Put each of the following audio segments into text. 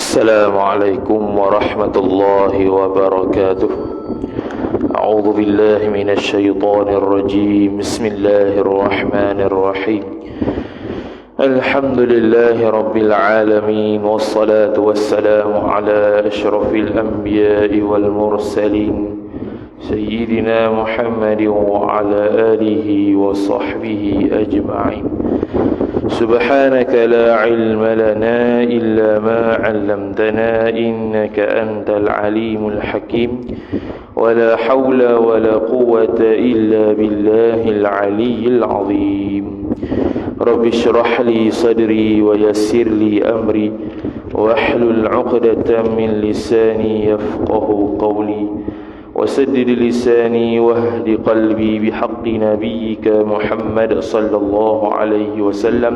السلام عليكم ورحمة الله وبركاته. أعوذ بالله من الشيطان الرجيم. بسم الله الرحمن الرحيم. الحمد لله رب العالمين، والصلاة والسلام على أشرف الأنبياء والمرسلين سيدنا محمد وعلى آله وصحبه أجمعين. سبحانك لا علم لنا إلا ما علمتنا إنك أنت العليم الحكيم، ولا حول ولا قوة إلا بالله العلي العظيم. رب اشرح لي صدري ويسر لي أمري واحلل عقدة من لساني يفقه قولي، وسدد لساني واهد قلبي بحق نبيك محمد صلى الله عليه وسلم.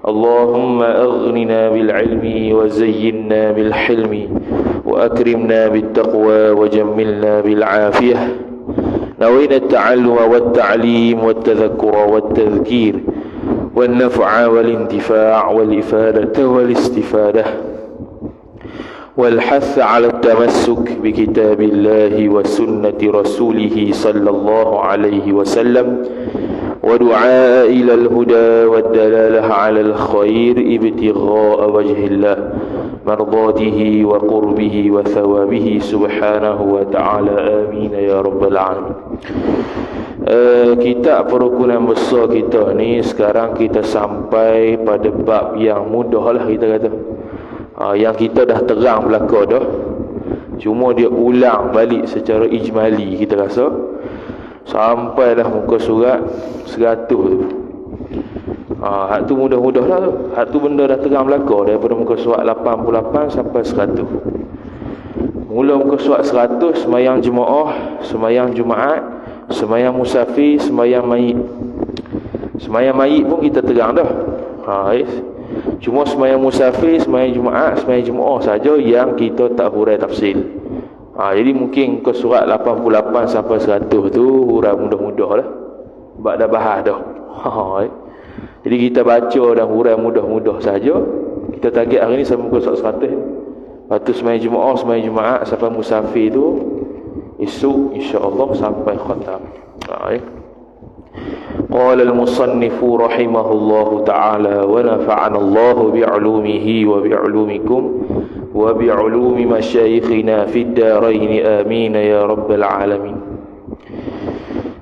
اللهم أغننا بالعلم وزينا بالحلم وأكرمنا بالتقوى وجملنا بالعافية. نوينا التعلم والتعليم والتذكر والتذكير والنفع والانتفاع والإفادة والاستفادة والحث على التمسك بكتاب الله وسنة رسوله صلى الله عليه وسلم، ودعاء إلى الهدى والدلالة على الخير ابتغاء وجه الله مرضاته وقربه وثوابه سبحانه وتعالى. آمين يا رب العالمين. Kitab perukunan besar kita ni sekarang kita sampai pada bab yang mudah lah kita kata. Yang kita dah terang belaka dah, cuma dia ulang balik secara ijmali kita rasa. Sampailah muka surat 100 tu. Hak tu mudah-mudah lah tu. Hak tu benda dah terang belaka daripada muka surat 88 sampai 100. Mula muka surat 100, semayang jemaah, semayang Jumaat, semayang musafir, semayang mayit. Semayang mayit pun kita terang dah. Cuma semayang musafir, semayang Jumaat, semayang jemaah saja yang kita tak hurai tafsil. Jadi mungkin ke surat 88 sampai 100 tu hurai mudah-mudah lah, sebab dah bahas dah. Jadi kita baca dan hurai mudah-mudah saja. Kita target hari ni sampai ke surat 100. Lepas tu semayang jemaah, semayang Jumaat sampai musafir tu esok insya-Allah sampai khatam. قال المصنف رحمه الله تعالى ونفعنا الله بعلومه وبعلومكم وبعلوم مشايخنا في الدارين آمين يا رب العالمين.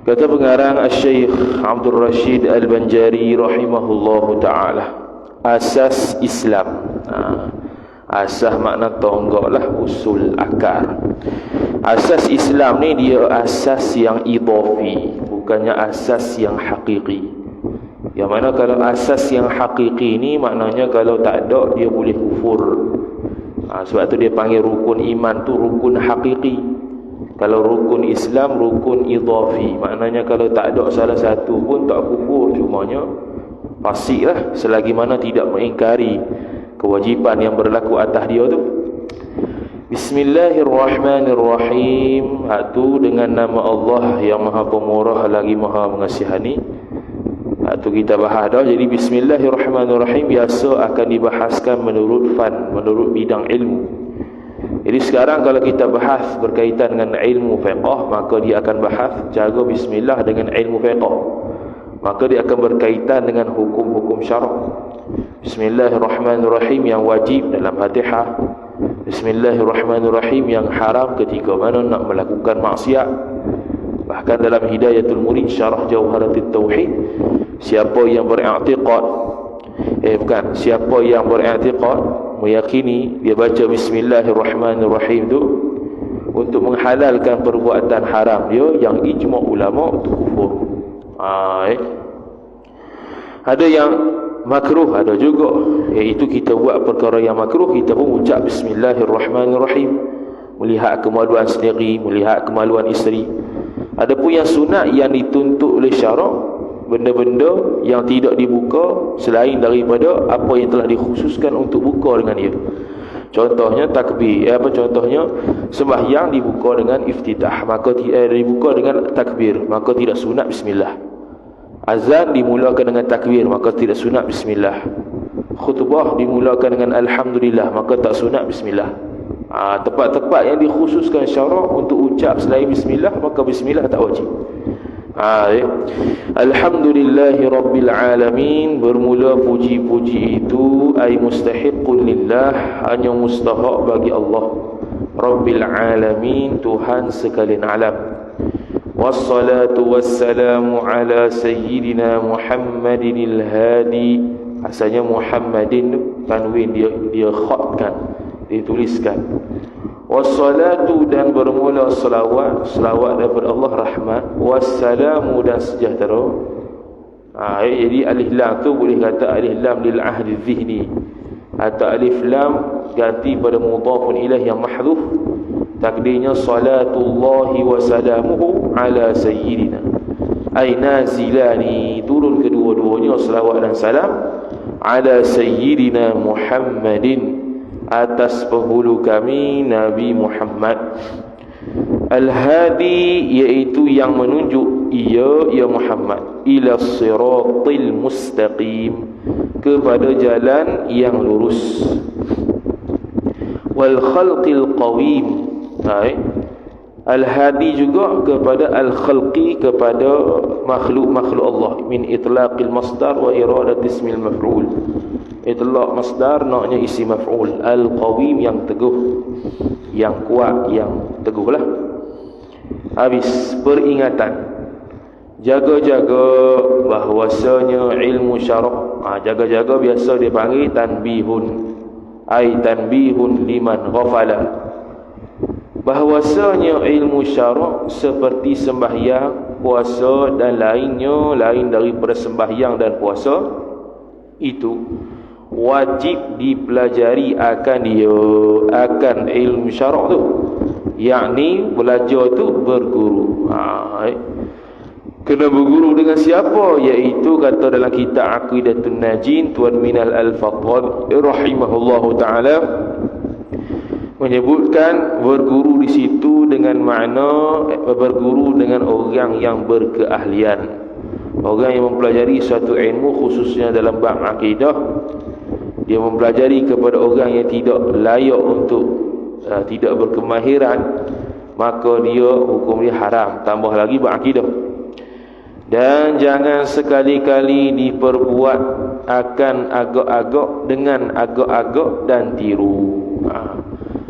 Kata pengarang Syekh Abdul Rashid Al-Banjari rahimahullahu ta'ala, asas Islam. Asas makna tonggak lah, usul akar. Asas Islam ni dia asas yang idafi, bukannya asas yang hakiki. Yang mana kalau asas yang hakiki ni maknanya kalau tak ada dia boleh kufur. Sebab tu dia panggil rukun iman tu rukun hakiki. Kalau rukun Islam rukun idafi, maknanya kalau tak ada salah satu pun tak kufur, cumanya fasik lah, selagi mana tidak mengingkari kewajiban yang berlaku atas dia tu. Bismillahirrahmanirrahim. Itu dengan nama Allah yang Maha Pemurah lagi Maha Mengasihani. Itu kita bahas dah. Jadi Bismillahirrahmanirrahim biasa akan dibahaskan menurut menurut bidang ilmu. Jadi sekarang kalau kita bahas berkaitan dengan ilmu fiqh, maka dia akan bahas cara bismillah dengan ilmu fiqh. Maka dia akan berkaitan dengan hukum-hukum syarak. Bismillahirrahmanirrahim yang wajib dalam Fatihah. Bismillahirrahmanirrahim yang haram ketika mana nak melakukan maksiat. Bahkan dalam Hidayatul Murid Syarah Jauharatul Tauhid, siapa yang beriktikad siapa yang beriktikad meyakini dia baca Bismillahirrahmanirrahim tu untuk menghalalkan perbuatan haram dia, yang ijma' ulama untuk kufur. Ada yang makruh, ada juga, iaitu kita buat perkara yang makruh, kita pun ucap Bismillahirrahmanirrahim, melihat kemaluan sendiri, melihat kemaluan isteri. Ada pun yang sunat yang dituntut oleh syarak, benda-benda yang tidak dibuka selain daripada apa yang telah dikhususkan untuk buka dengan dia. Contohnya takbir, contohnya sembahyang dibuka dengan iftitah, maka dibuka dengan takbir, maka tidak sunat bismillah. Azan dimulakan dengan takbir, maka tidak sunat bismillah. khutbah dimulakan dengan alhamdulillah, maka tak sunat bismillah. Tempat-tempat yang dikhususkan syarak untuk ucap selain bismillah, maka bismillah tak wajib. Alhamdulillahi Rabbil Alamin, bermula puji-puji itu ay mustahiqun lillah, hanya mustahak bagi Allah Rabbil Alamin, Tuhan sekalian alam. Wassalatu wassalamu ala sayyidina Muhammadinil hadi. Asalnya Muhammadin, tanwin dia khatkan, dituliskan. Wassalatu, dan bermula selawat daripada Allah, rahmat. Wassalamu, dan sejahtera. Jadi alif lam tu boleh kata alif lam lil ahdi dhihni, atau alif lam ganti pada mudhafun ilaih yang mahdhuf, takdirnya salatullahi wa salamuhu ala sayyidina, ay nazilani, turun kedua-duanya selawat dan salam, ala sayyidina Muhammadin, atas penghulu kami Nabi Muhammad. Al-hadi, iaitu yang menunjuk, ya Muhammad, ila siratil mustaqim, kepada jalan yang lurus. Wal khalqil qawim, al-hadi juga kepada al-khalqi, kepada makhluk-makhluk Allah, min itlaqil masdar wa iradat ismil maf'ul. Itlaq masdar, naknya isi maf'ul. Al-qawim, yang teguh, yang kuat, yang teguhlah. Habis peringatan, jaga-jaga bahwasanya ilmu syarak, jaga-jaga biasa dipanggil tanbihun, ay tanbihun liman ghafala, bahwasanya ilmu syarak seperti sembahyang, puasa dan lainnya, lain daripada sembahyang dan puasa, itu wajib dipelajari akan ilmu syarak tu, yakni belajar tu berguru. Kena berguru dengan siapa? Iaitu kata dalam kitab Aqidatun Najin, Tuan Minal Al-Fadhal rahimahullahu ta'ala menyebutkan berguru di situ dengan makna berguru dengan orang yang berkeahlian, orang yang mempelajari suatu ilmu, khususnya dalam bab akidah. Dia mempelajari kepada orang yang tidak layak untuk tidak berkemahiran, maka dia hukum dia haram, tambah lagi berakidah. Dan jangan sekali-kali diperbuat akan agak-agak dengan agak-agak dan tiru.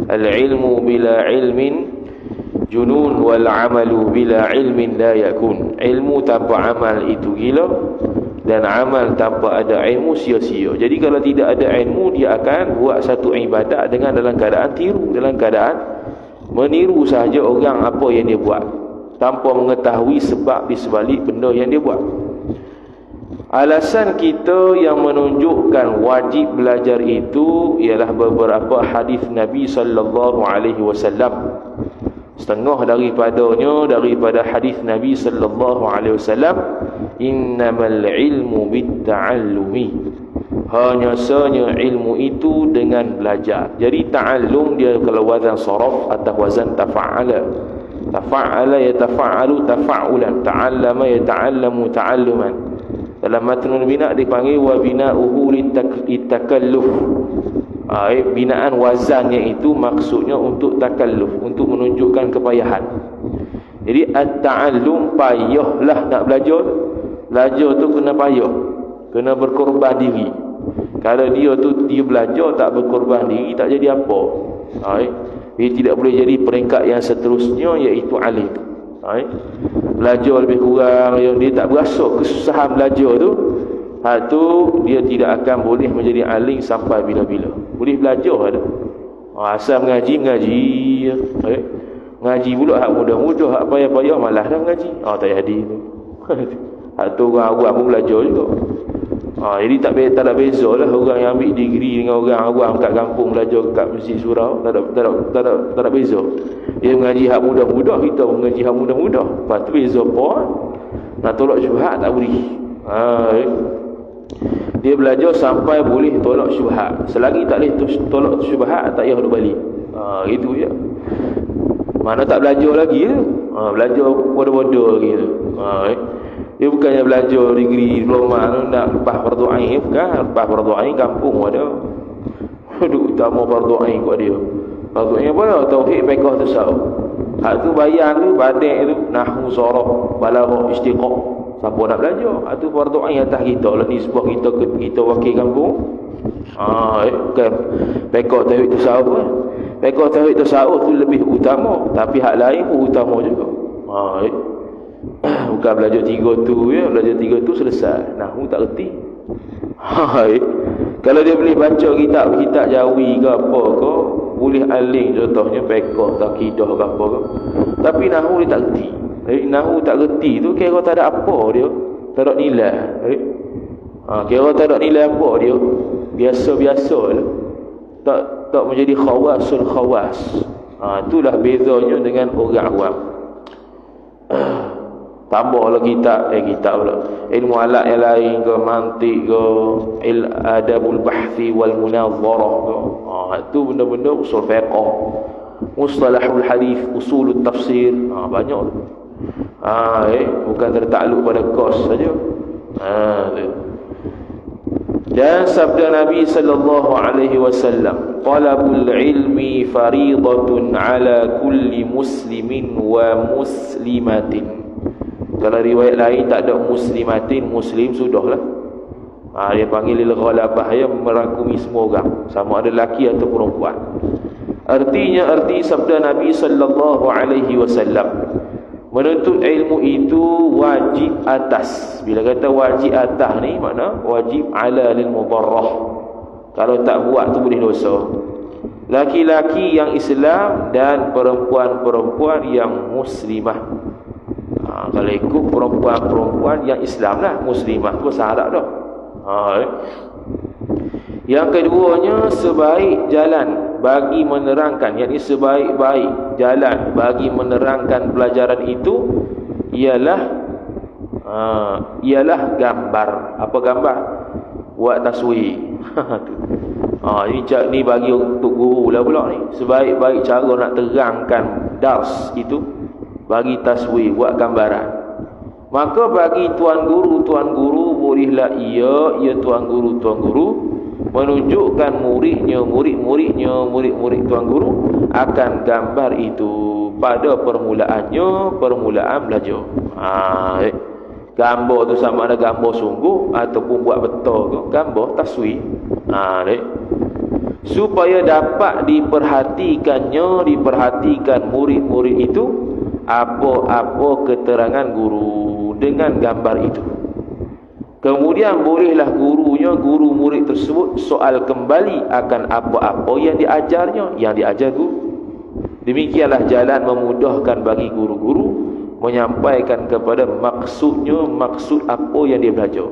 Al-ilmu bila ilmin junun, wal amalu bila ilmin la yakun. Ilmu tanpa amal itu gila, dan amal tanpa ada ilmu sia-sia. Jadi kalau tidak ada ilmu, dia akan buat satu ibadat dengan dalam keadaan tiru, dalam keadaan meniru sahaja orang apa yang dia buat, tanpa mengetahui sebab di sebalik benda yang dia buat. Alasan kita yang menunjukkan wajib belajar itu ialah beberapa hadis Nabi sallallahu alaihi wasallam. Setengah daripada hadis Nabi sallallahu alaihi wasallam, innamal ilmu bitta'allumi, hanya sahaja ilmu itu dengan belajar. Jadi ta'allum dia kalau wazan saraf atau wazan tafa'ala. Tafa'ala yatafa'alu tafa'ulan, ta'allama yata'allamu ta'alluman. Dalam matnul bina dipanggil wa bina'uhu litakalluf. Binaan wazannya itu maksudnya untuk takalluf, untuk menunjukkan kepayahan. Jadi at-ta'allum, payahlah nak belajar. Belajar tu kena payah, kena berkorban diri. Kalau dia belajar tak berkorban diri, tak jadi apa. Dia tidak boleh jadi peringkat yang seterusnya, iaitu alim. Belajar lebih kurang, dia tak berasa kesusahan belajar tu, dia tidak akan boleh menjadi alim sampai bila-bila. Boleh belajar ada. Asal mengaji. Ngaji pula hak mudah-mudah, hak payah-payah malas dah mengaji. Tak jadi tu. Hak tu orang awam pun belajar juga. Jadi tak ada beza lah orang yang ambil degree dengan orang awam kat kampung belajar kat masjid surau. Tak ada beza. Dia mengaji hak mudah-mudah, kita mengaji hak mudah-mudah. Lepas tu beza apa? Nak tolak syubhat tak boleh. Dia belajar sampai boleh tolak syubhat. Selagi tak boleh tolak syubhat, tak payah duduk balik. Gitu je. Mana tak belajar lagi tu. Belajar bodoh-bodoh lagi tu. Dia bukannya belajar degree diploma tu nak lepas fardu ain, bukan. Lepas fardu ain kampung ada. Duk utama fardu ain kat dia. Fardu ain apa dah? Tauhid, fiqh, tasawuf. Hak tu bayan tu, badik tu, nahwu, saraf, balaghah, istiqaq. Siapa nak belajar? Hak tu fardu ain atas kita. Lah nisbah kita wakil kampung. Bukan fiqh, tauhid, tasawuf kan. Fiqh, tauhid, tasawuf tu lebih utama, tapi hak lain pun utama juga. Bukan belajar tiga tu ya, belajar tiga tu selesai. Nahwu tak reti. Kalau dia boleh baca kitab Jawi ke apa ke, boleh aling contohnya fiqh, taqidah ke apa ke. Tapi nahwu dia tak reti. Nahwu tak reti tu kira tak ada apa dia, tak ada nilai. Kira tak ada nilai apa dia, biasa-biasa lah. Tak menjadi khawasul khawas. Itulah bezanya dengan orang awam. Tambahlah kitab pula, ilmu alat yang lain ke, mantik ke, adabul bahthi wal munazarah ke. Itu benda-benda usul fiqh, mustalahul hadis, usulut tafsir. Banyak tu. Bukan tertakluk pada kos saja. Dan sabda Nabi sallallahu alaihi wasallam, talabul ilmi faridatun ala kulli muslimin wa muslimatin. Kalau riwayat lain tak ada muslimatin, muslim sudahlah. Dia panggil lil ghalabah, yang merangkumi semua orang, sama ada lelaki atau perempuan. Arti sabda Nabi sallallahu alaihi wasallam, menuntut ilmu itu wajib atas. Bila kata wajib atas ni, makna wajib ala lil mudarrah. Kalau tak buat tu boleh dosa. Laki-laki yang Islam dan perempuan-perempuan yang muslimah. Kalau ikut perempuan-perempuan yang Islam lah, muslimah tu sahabat dah. Yang keduanya, sebaik jalan bagi menerangkan, yakni sebaik-baik jalan bagi menerangkan pelajaran itu ialah gambar. Apa gambar? Buat taswir. Ni bagi untuk guru lah pula ni. Sebaik-baik cara nak terangkan dars itu, bagi taswir, buat gambaran. Maka bagi tuan guru bolehlah ia tuan guru menunjukkan murid tuan guru akan gambar itu pada permulaan belajar. Gambar tu sama ada gambar sungguh ataupun buat betul ke, gambar taswir. Supaya dapat diperhatikan murid-murid itu apa-apa keterangan guru dengan gambar itu. Kemudian bolehlah guru murid tersebut soal kembali akan apa-apa yang diajar guru. Demikianlah jalan memudahkan bagi guru-guru menyampaikan kepada maksud apa yang dia belajar.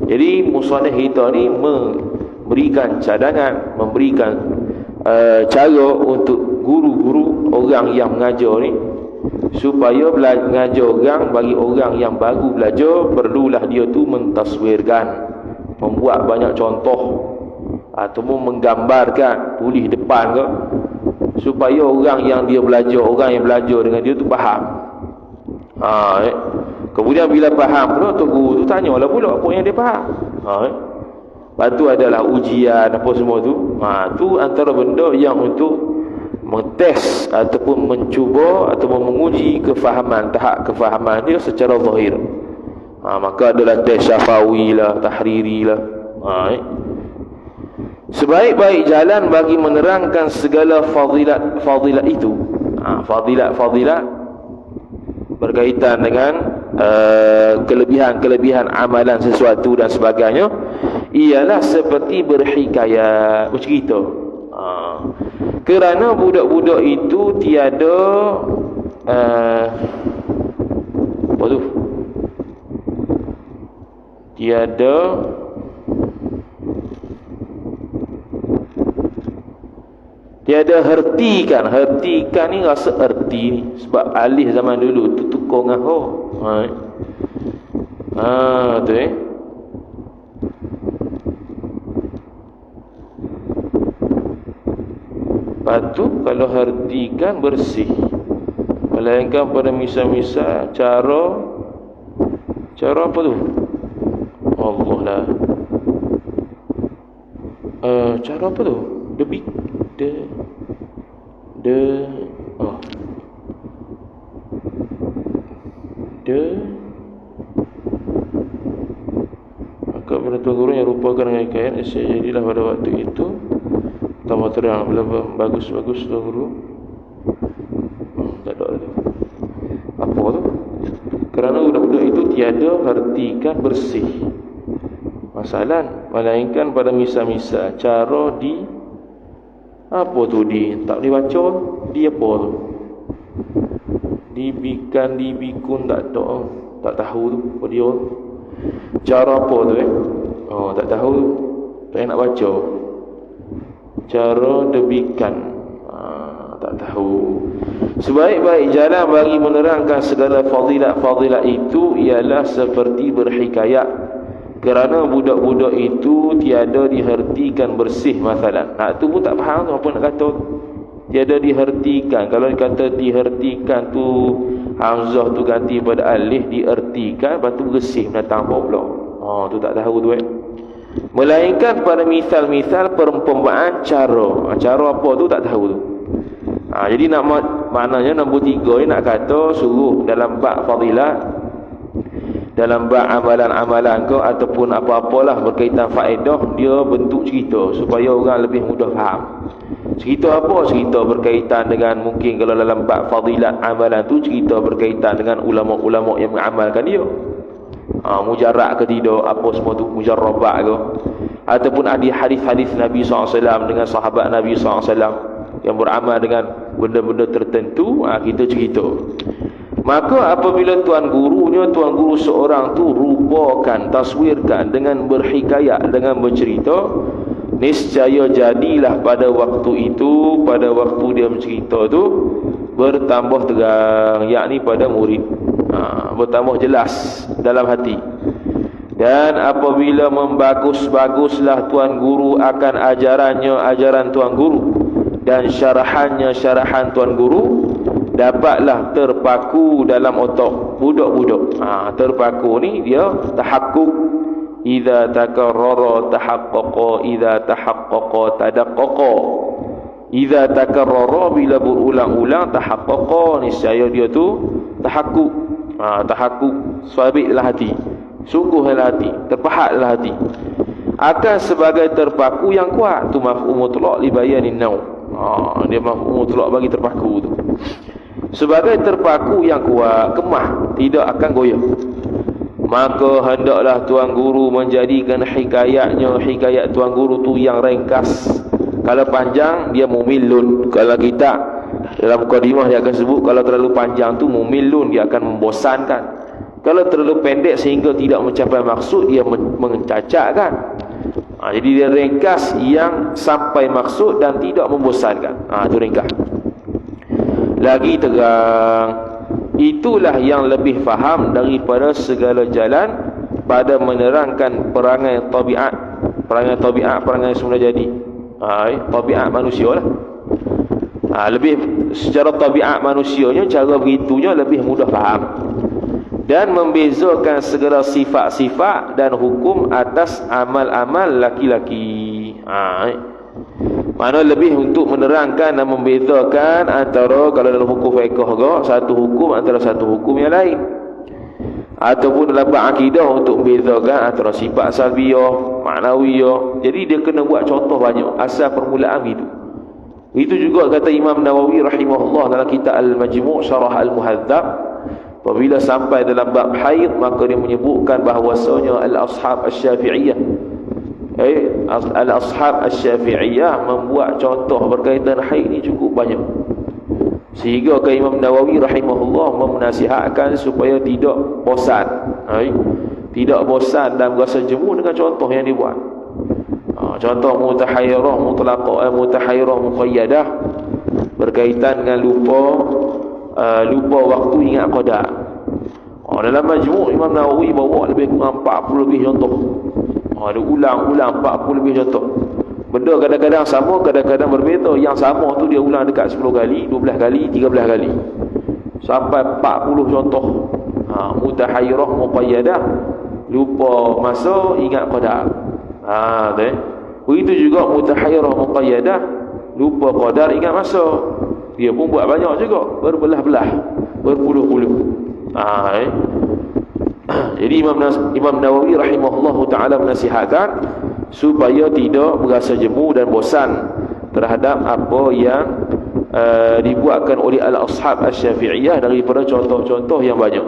Jadi musannif kita ni memberikan cadangan, memberikan cara untuk guru-guru orang yang mengajar ni, supaya mengajar orang, bagi orang yang baru belajar, perlulah dia tu mentaswirkan, membuat banyak contoh ataupun menggambarkan, tulis depan ke, supaya orang yang belajar dengan dia tu faham. Kemudian bila faham pula, tu guru tu tanyalah pula apa yang dia faham. Lepas tu adalah ujian apa semua tu. Tu antara benda yang untuk mentes ataupun mencuba ataupun menguji tahap kefahaman dia secara zahir. Maka adalah tes syafawi lah, tahriri lah. Sebaik-baik jalan bagi menerangkan segala fadilat itu. Fadilat berkaitan dengan kelebihan amalan sesuatu dan sebagainya, ialah seperti berhikayat, bercerita. Kerana budak-budak itu tiada hertikan ni, rasa erti ni. Sebab alih zaman dulu tu tukar dengan ho. Tu Lepas tu kalau hertikan bersih, melainkan pada misal-misal cara Cara apa tu? Allah lah. Cara apa tu? Maka pada Tuan Guru yang rupakan dengan hikayat jadilah pada waktu itu tambah terang. Bagus Tuan Guru. Tak ada lagi. Apa tu? Kerana budak-budak itu tiada hartikan bersih masalah, melainkan pada misa-misa cara di apa tu, di tak boleh baca, di apa tu, dibikun tak tahu tu apa dia, cara apa tu tak tahu tu, tak nak baca, cara debikan tak tahu. Sebaik-baik jalan bagi menerangkan segala fadilat-fadilat itu ialah seperti berhikayat, kerana budak-budak itu tiada dihertikan bersih masalah. Tu pun tak faham tu apa nak kata tiada dihertikan. Kalau dikata dihertikan tu hamzah tu ganti pada alif, diertikan, lepas tu bersih mendatang apa pula. Tu tak tahu tu melainkan pada misal-misal perumpamaan cara apa tu tak tahu tu. Jadi maknanya nombor 3 ni nak kata suruh dalam bab fadilat, dalam bab amalan-amalan kau ataupun apa-apalah berkaitan faedah, dia bentuk cerita supaya orang lebih mudah faham. Cerita apa? Cerita berkaitan dengan, mungkin kalau dalam bab fadilat amalan tu, cerita berkaitan dengan ulama-ulama yang mengamalkan dia. Mujarrad ke tidak, apa semua tu, mujarrabat ke, ataupun hadis-hadis Nabi SAW dengan sahabat Nabi SAW yang beramal dengan benda-benda tertentu, kita cerita. Maka apabila tuan guru seorang tu rupakan, taswirkan dengan berhikayat, dengan bercerita, niscaya jadilah pada waktu itu, pada waktu dia bercerita tu, bertambah terang, yakni pada murid, bertambah jelas dalam hati. Dan apabila membagus-baguslah tuan guru akan ajaran tuan guru, dan syarahan tuan guru, dapatlah terpaku dalam otak budak-budak. Terpaku ni dia tahakkuk. Idza takarrara tahaqqaqa, idza tahaqqaqa tadaqqaqa. Idza takarrara, bila berulang-ulang, tahaqqaqa, niscaya dia tu tahakkuk. Tahakkuk, sabit dalam hati, sungguh dalam hati, terpahat dalam hati. Akan sebagai terpaku yang kuat. Tu maf'ul mutlaq li bayanin naum. Dia maf'ul mutlaq bagi terpaku tu. Sebagai terpaku yang kuat, kemah, tidak akan goyah. Maka hendaklah tuan guru menjadikan hikayat tuan guru tu yang ringkas. Kalau panjang, dia mumillun. Kalau kita dalam mukadimah dia akan sebut, kalau terlalu panjang tu mumillun, dia akan membosankan. Kalau terlalu pendek sehingga tidak mencapai maksud, dia mencacatkan. Jadi dia ringkas yang sampai maksud dan tidak membosankan. Itu ringkas. Lagi terang, itulah yang lebih faham daripada segala jalan pada menerangkan perangai tabiat. Perangai semula jadi. Tabiat manusia lah. Lebih secara tabiat manusianya, cara begitunya lebih mudah faham. Dan membezakan segala sifat-sifat dan hukum atas amal-amal laki-laki. Mana lebih untuk menerangkan dan membezakan antara, kalau dalam hukum fiqh ke, satu hukum antara satu hukum yang lain, ataupun dalam bab akidah untuk membezakan antara sifat salbiyah, ma'nawiyah. Jadi dia kena buat contoh banyak, asal permulaan itu. Itu juga kata Imam Nawawi rahimahullah dalam kitab Al-Majmu' Syarah Al-Muhadzab. Apabila sampai dalam bab haid, maka dia menyebutkan bahawasanya al-ashab asy-Syafi'iyah, al-ashab asy-Syafi'iyah membuat contoh berkaitan haid ni cukup banyak. Sehingga Imam Nawawi rahimahullah menasihatkan supaya tidak bosan. Tidak bosan dan berasa jemu dengan contoh yang dibuat. Contoh mutahayyirah mutlaqah, mutahayyirah muqayyadah, berkaitan dengan lupa waktu, ingat qada. Dalam majmu' Imam Nawawi bawa lebih kurang 40 lebih contoh. Dia ulang-ulang 40 lebih contoh. Benda kadang-kadang sama, kadang-kadang berbeza. Yang sama tu dia ulang dekat 10 kali, 12 kali, 13 kali, sampai 40 contoh. Mutahayyirah muqayyadah, lupa masa ingat qadar. Begitu juga mutahayyirah muqayyadah, lupa qadar ingat masa. Dia pun buat banyak juga, berbelah-belah, berpuluh-puluh. Jadi Imam Nawawi rahimahullahu ta'ala menasihatkan supaya tidak berasa jemu dan bosan terhadap apa yang dibuatkan oleh al-ashab asy-Syafi'iyah daripada contoh-contoh yang banyak.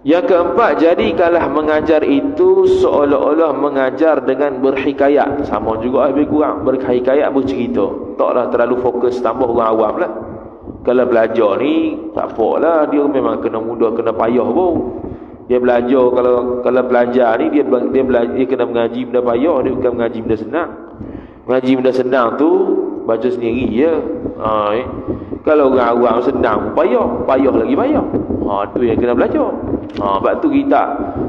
Yang keempat, jadikanlah mengajar itu seolah-olah mengajar dengan berhikayat. Sama juga lebih kurang berhikayat, bercerita. Taklah terlalu fokus tambah orang awam lah. Kalau belajar ni tak apalah, dia memang kena mudah, kena payah pun. Dia belajar, kalau belajar ni dia kena mengaji benda payah, dia bukan mengaji benda senang. Mengaji benda senang tu baca sendiri je. Kalau orang awam senang payah lagi payah. Tu yang kena belajar. Sebab tu kita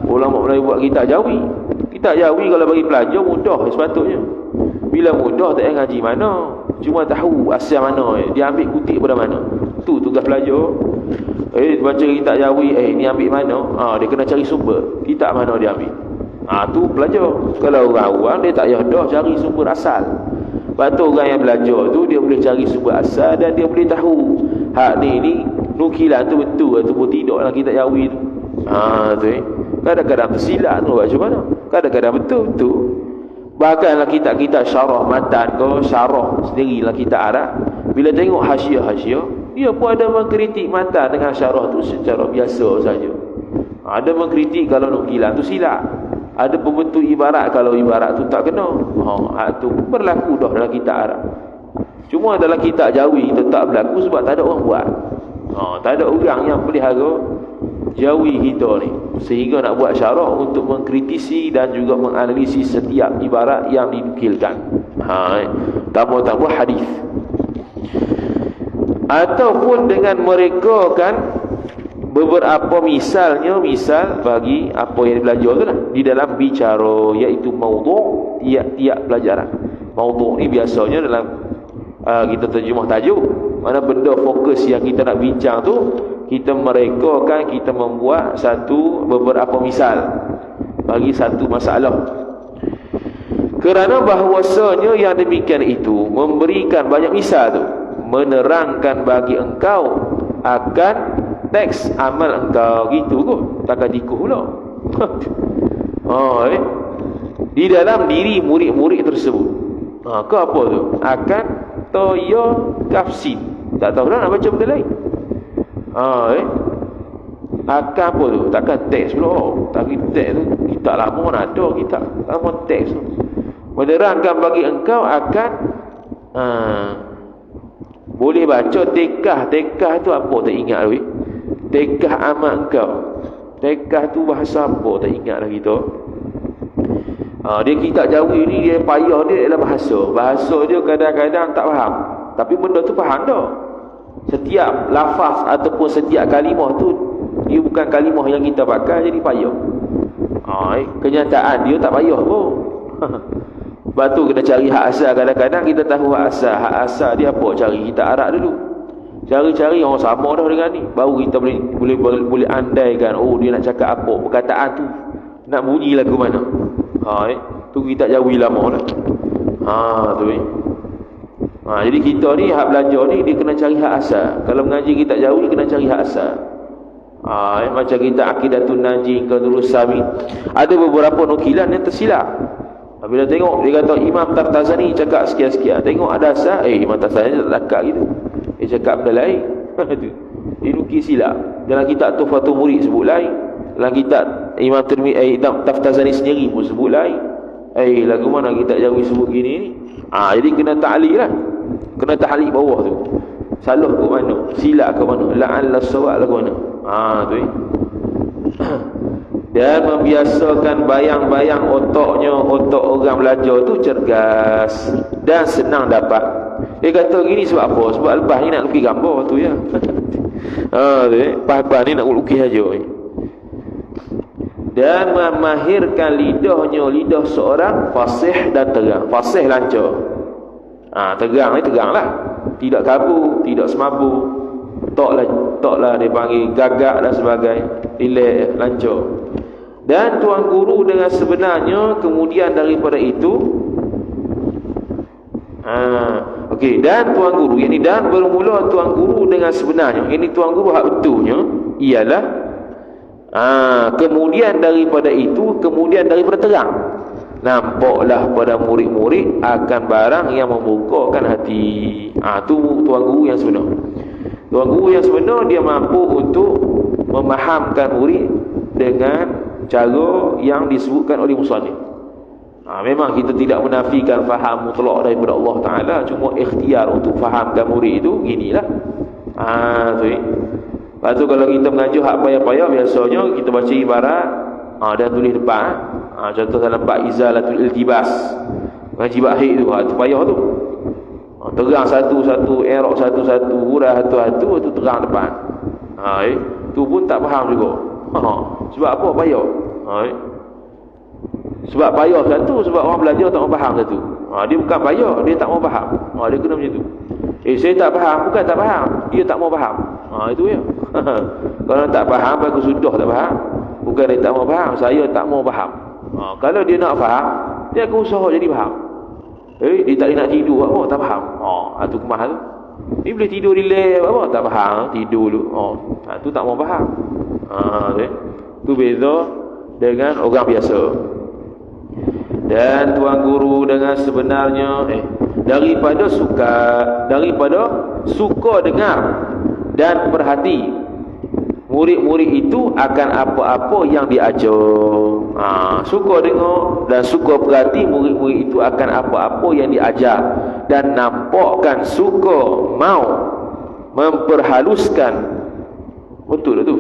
ulama Melayu buat kitab jawi. Kitab jawi kalau bagi pelajar mudah sepatutnya. Bila mudah tak payah ngaji mana, cuma tahu asal mana, dia ambil kutip pada mana. Tu tugas pelajar. Baca kitab jawi, ni ambil mana? Dia kena cari sumber. Kitab mana dia ambil? Tu pelajar. Kalau orang awam dia tak payah dah cari sumber asal. Lepas tu orang yang belajar tu dia boleh cari sumber asal dan dia boleh tahu hak ni nukilan tu betul ataupun tidak dalam kitab jawi tu. Kadang-kadang tersilap tu macam mana? Kadang-kadang betul tu. Bahkanlah kitab-kitab syarah matan ke syarah sendirilah kitab Arab, bila tengok hasiah-hasiah, dia pun ada mengkritik matan dengan syarah tu secara biasa saja. Ada mengkritik kalau nukilan tu silap, ada pembentuk ibarat kalau ibarat tu tak kena. Tu berlaku dah dalam kitab Arab. Cuma dalam kitab jawi tetap berlaku sebab tak ada orang buat. Tak ada orang yang pelihara jawi kita ni, sehingga nak buat syarah untuk mengkritisi dan juga menganalisis setiap ibarat yang dinukilkan. Tambah-tambah hadis. Ataupun dengan mereka kan beberapa misal bagi apa yang belajar tu lah di dalam bicara, iaitu maudhu' tiap-tiap pelajaran. Maudhu' ni biasanya dalam kita terjemah tajuk, mana benda fokus yang kita nak bincang tu, kita merekakan, kita membuat beberapa misal bagi satu masalah. Kerana bahawasanya yang demikian itu memberikan banyak misal tu menerangkan bagi engkau akan teks amal engkau, gitu kot, takkan dikuh pula. Di dalam diri murid-murid tersebut. Ke apa tu? Akan toya kafsin. Tak tahu dah nak baca benda lain. Akan apa tu? Takkan teks pula. Tapi teks tu kita lama nak ada, kita lama teks tu menerangkan bagi engkau akan boleh baca tekah tu apa tak ingat lagi. Tekah amal engkau, tekah tu bahasa apa tak ingat lagi tu. Dia kitab jawi ni dia payah dia dalam bahasa dia kadang-kadang tak faham, tapi benda tu faham dah. Setiap lafaz ataupun setiap kalimah tu dia bukan kalimah yang kita pakai, jadi payah. Kenyataan dia tak payah pun. Sebab tu kena cari hak asal. Kadang-kadang kita tahu hak asal dia apa, cari kita Arab dulu, cari-cari orang sama dah dengan ni, baru kita boleh andaikan dia nak cakap apa, perkataan tu nak bunyi lagu mana. Tu kita jawi lama dah. Jadi kita ni hak belajar ni dia kena cari hak asal. Kalau mengaji kitab jawi kena cari hak asal. Macam kita Aqidatun Najih ke Nurus Sami, ada beberapa nukilan yang tersilap. Bila tengok dia kata Imam Taftazani cakap sekian-sekian, tengok ada asal, Imam Taftazani tak cakap gitu, dia cakap benda lain. Dia nukil silap. Dalam kitab Tuhfatul Murid sebut lain, dalam kitab Imam Taftazani sendiri pun sebut lain. Lagu mana kitab jawi sebut gini ni? Jadi kena ta'liq lah, kena ta'liq bawah tu, salah ke mana, silap ke mana, la'alla sawab ke mana. Tu dan membiasakan bayang-bayang otak orang belajar tu cergas dan senang dapat. Dia kata gini sebab apa? Sebab lepas ni nak lukis gambar tu ya. Lepas ni nak lukis aja. Dan memahirkan lidah seorang fasih dan terang. Fasih lancar. Terang ni terang lah, tidak kabur, tidak semabur. Toklah dia panggil gagak dan sebagainya, relax, lancar. Dan tuan guru dengan sebenarnya kemudian daripada itu okey, dan tuan guru ini, dan bermula tuan guru dengan sebenarnya, ini tuan guru hak betulnya ialah kemudian daripada itu, kemudian daripada terang, nampaklah pada murid-murid akan barang yang membukakan hati. Tu tuan guru yang sebenar. Tuan guru yang sebenar dia mampu untuk memahamkan murid dengan cara yang disebutkan oleh musannif. Memang kita tidak menafikan faham mutlak daripada Allah Ta'ala, cuma ikhtiar untuk fahamkan murid itu ginilah. Lepas tu kalau kita mengajar hak payah-payah, biasanya kita baca ibarat dan tulis depan. Contoh dalam bab izalatul iltibas, ngaji bakhir tu, tu payah tu. Terang satu-satu, i'rab satu-satu, huruf satu-satu, tu terang depan. Tu pun tak faham juga. Sebab apa payah? Sebab payah satu, sebab orang belajar tak mau faham satu. Dia bukan payah, dia tak mau faham. Dia kena macam tu. Saya tak faham, bukan tak faham, dia tak mau faham. Itu ya. Kalau tak faham, aku sudah tak faham. Bukan dia tak mau faham, saya tak mau faham. Kalau dia nak faham, dia akan usaha jadi faham. Dia tak nak tidur, apa tak faham. Itu kemah tu. Dia boleh tidur relax, apa tak faham, tidur dulu. Itu tak mau faham. Itu beza dengan orang biasa. Dan tuan guru dengan sebenarnya daripada suka dengar dan perhati murid-murid itu akan apa-apa yang diajar. Suka dengar dan suka perhati murid-murid itu akan apa-apa yang diajar, dan nampakkan suka mau memperhaluskan. Betul tu?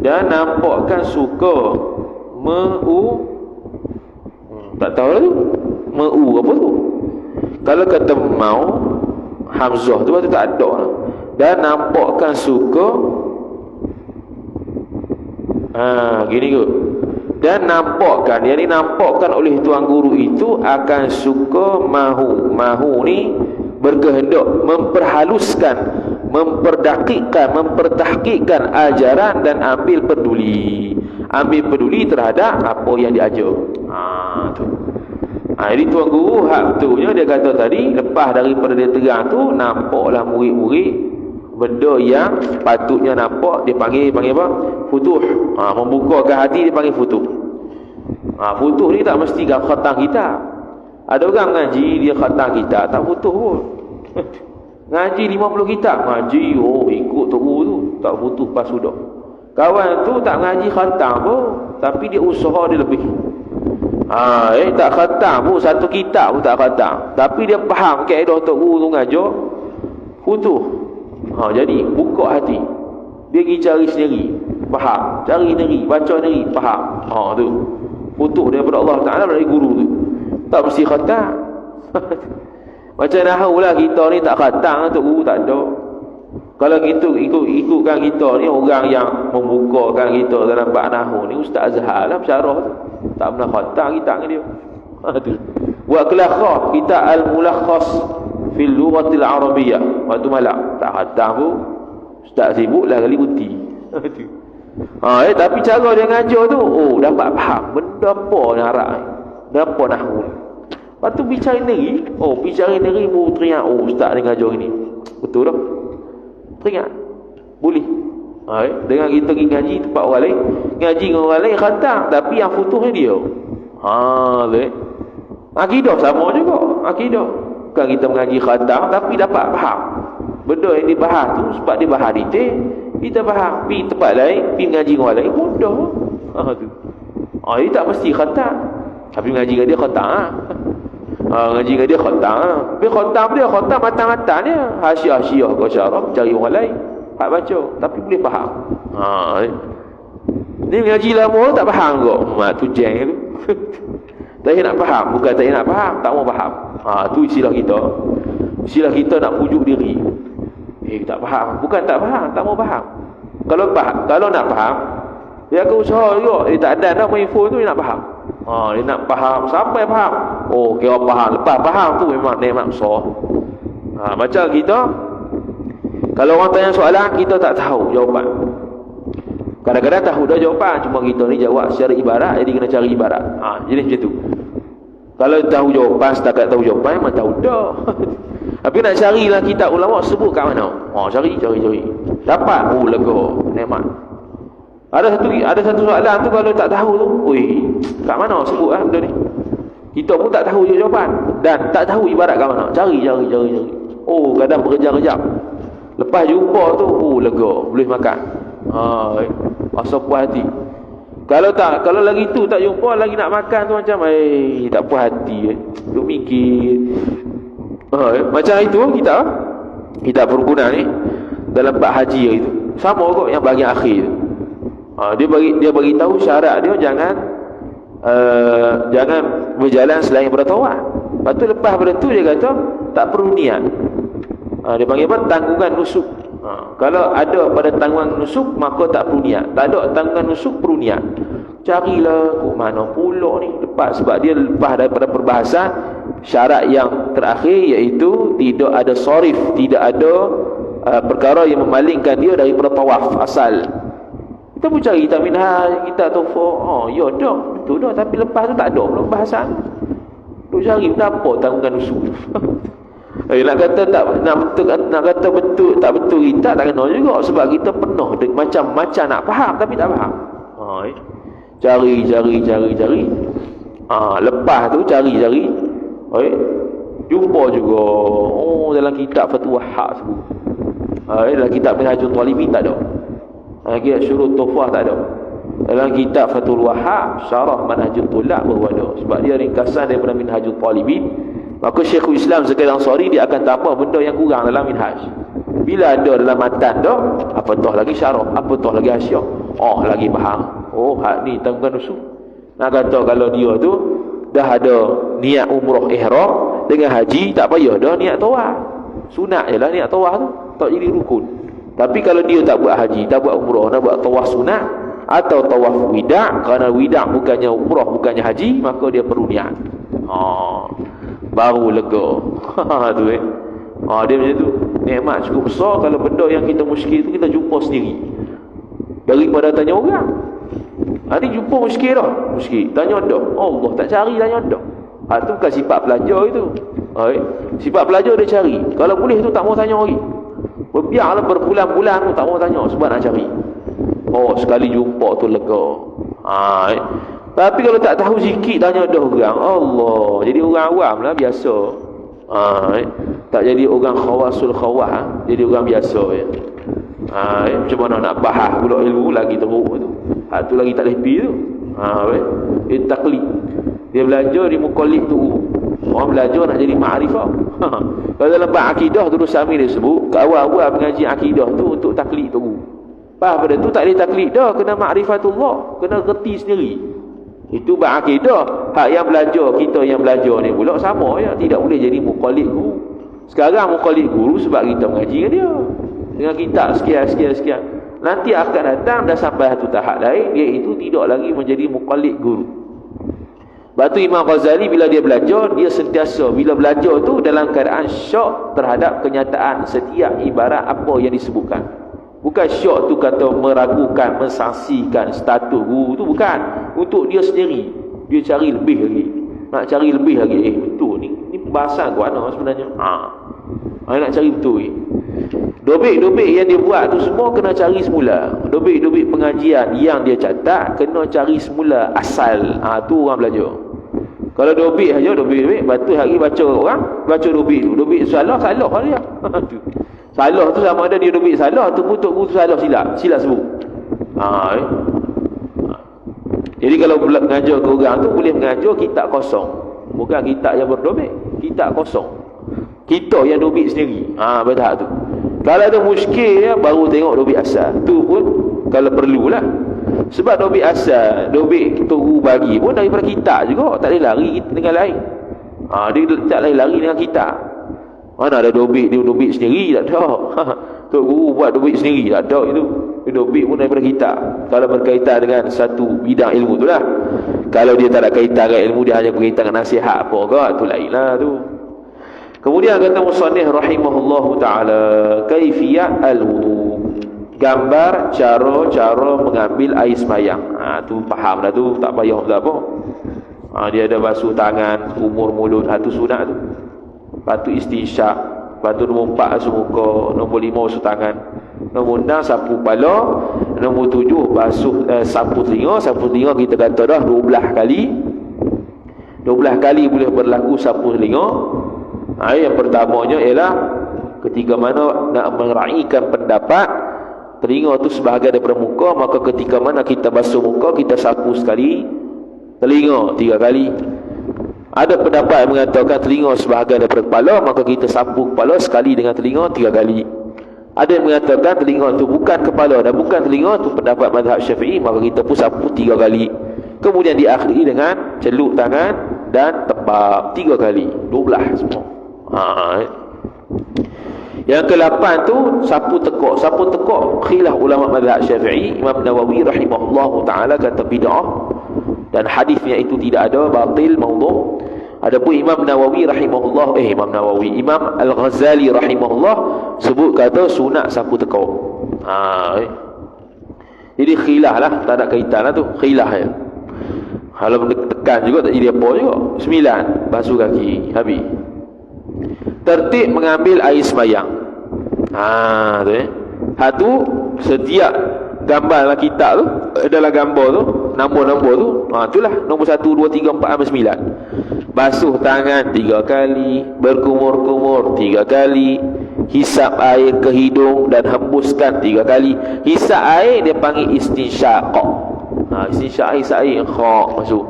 Dan nampakkan suka tak tahu lah tu apa tu. Kalau kata mau hamzah tu tak ada lah. Dan nampakkan suka gini ke, dan nampakkan, yang ni nampakkan oleh tuan guru itu akan suka mahu ni berkehendak memperhaluskan, memperdakikkan, mempertahkikkan ajaran, dan ambil peduli terhadap apa yang diajar. Tu. Jadi tuan guru hak betulnya dia kata tadi, lepas daripada dia terang tu, nampaklah murid-murid benda yang patutnya nampak, dia panggil apa? Futuh. Membukakan hati dia panggil futuh. Futuh ni tak mesti khatam kita. Ada orang ngaji dia khatam kita tak futuh pun. Ngaji 50 kitab, ngaji ikut guru tu, tak butuh pas sudah. Kawan tu tak ngaji khatam pun, tapi dia usaha dia lebih. Tak khatam pun, satu kitab pun tak khatam, tapi dia faham kaedah tok guru tu ngajar futuh. Jadi buka hati, dia pergi cari sendiri, faham, cari sendiri, baca sendiri, faham. Tu futuh daripada Allah Ta'ala, dari guru tu. Tak mesti khatam. Macam nahwu lah, kita ni tak khatam untuk guru, tak ada. Kalau kita ikutkan kita ni, orang yang membukakan kita dalam bab nahwu ni Ustaz Azhar lah bersyarah tu, tak pernah khatam kita dengan dia. Buat kelakhah kita al-mulakhas fil lughatil arabiyyah, waktu malam tak khatam pun, Ustaz sibuk lah kali putih. Tapi cara dia ngajar tu, dapat faham benda apa yang harap ni, benda apa nahwu ni. Lepas tu bicara negeri, bicara negeri baru teringat, Ustaz ni ngajar ini. Betul tak? Teringat. Boleh. Dengan kita pergi ngaji tempat orang lain, ngaji dengan orang lain khatam, tapi yang futuhnya dia. Akidah sama juga. Akidah. Bukan kita mengaji khatam, tapi dapat faham. Benda yang dibahas tu, sebab dia bahas detail, kita faham. Pergi tempat lain, pergi ngaji dengan orang lain, mudah. Tu. Dia tak mesti khatam. Tapi ngaji dengan dia khatam. Ngaji dengan dia khatam. Tapi khatam dia, khatam matang-matang dia. Hasiah-hasiah kau syarah, cari orang lain. Hak baca, tapi boleh faham. Ni ngaji lama tak faham kok. Tu jeng tu. Tak nak faham, bukan tak nak faham, tak mau faham. Tu istilah kita. Istilah kita nak pujuk diri. Tak faham, bukan tak faham, tak mau faham. Kalau nak faham, dia akan usaha juga. Tak ada nak main phone tu dia nak faham. Dia nak faham, sampai faham. Oh, kira faham. Lepas faham tu memang nikmat besar. Macam kita, kalau orang tanya soalan, kita tak tahu jawapan. Kadang-kadang tahu dah jawapan, cuma kita ni jawab secara ibarat, jadi kena cari ibarat. Jadi macam tu. Kalau tahu jawapan, setakat tahu jawapan, memang tahu dah. Tapi nak carilah kitab ulama sebut kat mana. Cari. Dapat, lega, nikmat. Ada satu soalan tu kalau tak tahu tu, kat mana sebut benda ni. Kita pun tak tahu jawapan dan tak tahu ibarat kat mana. Cari. Kadang berkejap-kejap. Lepas jumpa tu, lega, boleh makan. Rasa puas hati. Kalau lagi tu tak jumpa, lagi nak makan tu macam tak puas hati. Duk mikir. Macam itu kita perguna ni dalam bab haji itu. Sama kot yang bahagian akhir tu. Dia bagi tahu syarat dia jangan berjalan selain bertawaf. Lepas tu lepas pada tu dia kata tak perlu niat. Dia panggil apa? Tanggungan nusuk. Kalau ada pada tanggungan nusuk, maka tak perlu niat. Tak ada tanggungan nusuk, perlu niat. Carilah kok mana pula ni. Sebab dia lepas daripada perbahasan syarat yang terakhir, iaitu tidak ada sorif, tidak ada perkara yang memalingkan dia daripada tawaf asal. Kita pun cari kitab minhaj, kitab tawaf. Ya dah, betul dah. Tapi lepas tu tak ada pula perbahasan. Duk cari kenapa tanggungan nusuk. Nak kata betul tak betul kita tak kena juga, sebab kita penuh macam-macam nak faham tapi tak faham. Cari. Lepas tu cari. Jumpa juga. Dalam kitab Fathul Wahhab sebut. Dalam kitab Minhajul Talibin tak ada. Kitab Syurut Tuhfah tak ada. Dalam kitab Fathul Wahhab Syarah Manhajul Tulab baru ada. Sebab dia ringkasan daripada Minhajul Talibin. Maka Syekhul Islam Zakir Ansari dia akan tambah benda yang kurang dalam minhaj. Bila ada dalam matan dah, apatah lagi syarah, apatah lagi hasyiah. Lagi faham. Hak ni tanggungan nusuk. Nak kata kalau dia tu dah ada niat umrah ihram dengan haji, tak payah dah niat tawaf. Sunat jelah niat tawaf tu, tak jadi rukun. Tapi kalau dia tak buat haji, tak buat umrah, nak buat tawaf sunat atau tawaf wida', kerana wida' bukannya umrah, bukannya haji, maka dia perlu niat. Baru lega. Tu dia macam tu. Nikmat cukup besar kalau benda yang kita muskil tu kita jumpa sendiri, daripada tanya orang. Ni jumpa muskil dah. Tanya dah. Allah tak cari, tanya dah. Tu bukan sifat pelajar itu. Sifat pelajar dia cari. Kalau boleh tu tak mau tanya lagi. Biarlah berbulan-bulan tu tak mau tanya sebab nak cari. Sekali jumpa tu lega. Tapi kalau tak tahu sikit tanya dah orang, Allah, jadi orang awam lah, biasa. Tak jadi orang khawasul khawah, jadi orang biasa ya. Macam mana nak bahas pula ilmu lagi teruk tu. Tu lagi tak lepi tu. Dia taklid. Dia belajar di muqallid tu. Orang belajar nak jadi ma'rifah. Kalau dalam bab akidah tu Sami dia sebut, ke awal-awal mengaji akidah tu untuk taklid tu. Lepas pada tu tak boleh taklid dah, kena ma'rifatullah, kena reti sendiri. Itu bab akidah. Hak yang belajar, kita yang belajar ni pula sama ya, tidak boleh jadi muqallid guru. Sekarang muqallid guru sebab kita mengaji dengan dia, dengan kitab sekian. Nanti akan datang dah sampai satu tahap lain, iaitu tidak lagi menjadi muqallid guru. Sebab tu Imam Ghazali bila dia belajar, dia sentiasa bila belajar tu dalam keadaan syok terhadap kenyataan setiap ibarat apa yang disebutkan. Bukan syok tu kata meragukan, mensangsikan status guru tu, bukan. Untuk dia sendiri, dia cari lebih lagi. Nak cari lebih lagi. Betul ni pembahasan ke mana sebenarnya? Nak cari betul ni. Dobik-dobik yang dia buat tu semua kena cari semula. Dobik-dobik pengajian yang dia catat kena cari semula asal. Tu orang belajar. Kalau dobik saja, dobik-dobik, betul hari baca orang, baca dobik tu. Dobik salah dia. Salah tu sama ada dia dobik salah tu untuk guru tu salah silap sebut. Jadi kalau mengajar ke orang tu boleh mengajar kitab kosong. Bukan kitab yang berdobik, kitab kosong. Kita yang dobik sendiri. Pada tu. Kalau ada muskil ya, baru tengok dobik asal. Tu pun kalau perlulah. Sebab dobik asal, dobik guru bagi pun daripada kitab juga, tak boleh lari dengan lain. Dia tak boleh lari dengan kitab. Mana ada dobik, dia dobik sendiri, tak ada. Tok guru buat dobik sendiri, tak ada itu. Dia dobik pun daripada kitab. Kalau berkaitan dengan satu bidang ilmu tu lah. Kalau dia tak ada kaitan dengan ilmu, dia hanya berkaitan dengan nasihat apa ke, tu lainlah tu. Kemudian kata musannif rahimahullahu taala, kaifiyat al-wudu, gambar cara mengambil air sembahyang. Tu faham dah tu, tak payah tak apa. Dia ada basuh tangan, umur mulut, tu sunat tu. Lepas tu istinsyak, lepas tu nombor 4 basuh muka, nombor 5 basuh tangan, nombor 6 sapu kepala, nombor 7 basuh sapu telinga. Sapu telinga kita kata dah 12 kali. 12 kali boleh berlaku sapu telinga. Yang pertamanya ialah ketika mana nak meraihkan pendapat telinga tu sebahagian daripada muka, maka ketika mana kita basuh muka, kita sapu sekali, telinga 3 kali. Ada pendapat yang mengatakan telinga sebahagian daripada kepala, maka kita sapu kepala sekali dengan telinga 3 kali. Ada yang mengatakan telinga tu bukan kepala dan bukan telinga, tu pendapat mazhab Syafi'i, maka kita pun sapu 3 kali. Kemudian diakhiri dengan celup tangan dan tembak 3 kali. 12 semua. Yang ke-8 tu sapu tekuk. Sapu tekuk khilaf ulama mazhab Syafi'i. Imam Nawawi rahimahullahu taala kata bid'ah dan hadisnya itu tidak ada, batil, maudhu'. Adapun Imam Nawawi rahimahullah, Imam Al-Ghazali rahimahullah sebut kata sunat sapu tekuk. Jadi khilaf lah, tak ada kaitan lah tu, khilaf ya. Kalau tekan juga tak jadi apa juga. 9 basuh kaki, habis. Tertib mengambil air sembahyang. Tu setiap gambar dalam kitab tu, dalam gambar tu, nombor-nombor tu, itulah nombor 1, 2, 3, 4 sampai 9. Basuh tangan 3 kali, berkumur-kumur 3 kali, hisap air ke hidung dan hembuskan 3 kali. Hisap air dia panggil istinsyak. Istinsyak air, hisap air masuk.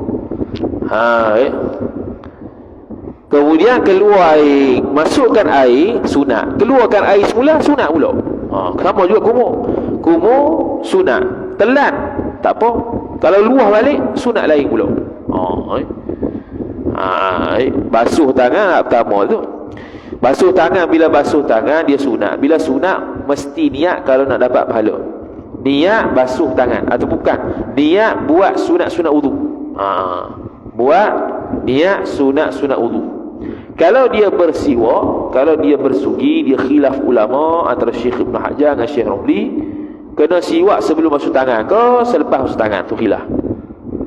Kemudian keluar air, masukkan air sunat, keluarkan air semula sunat pula. Sama juga kumur sunat, telan tak apa, kalau luah balik sunat lain pula. Basuh tangan pertama tu. Basuh tangan, bila basuh tangan dia sunat. Bila sunat mesti niat kalau nak dapat pahala. Niat basuh tangan atau bukan, niat buat sunat-sunat wudu. Buat niat sunat-sunat wudu. Kalau dia bersiwak, kalau dia bersugi, dia khilaf ulama antara Syekh Ibn Hajar dengan Syekh Ramli, kena siwak sebelum basuh tangan ke selepas basuh tangan, tu khilaf.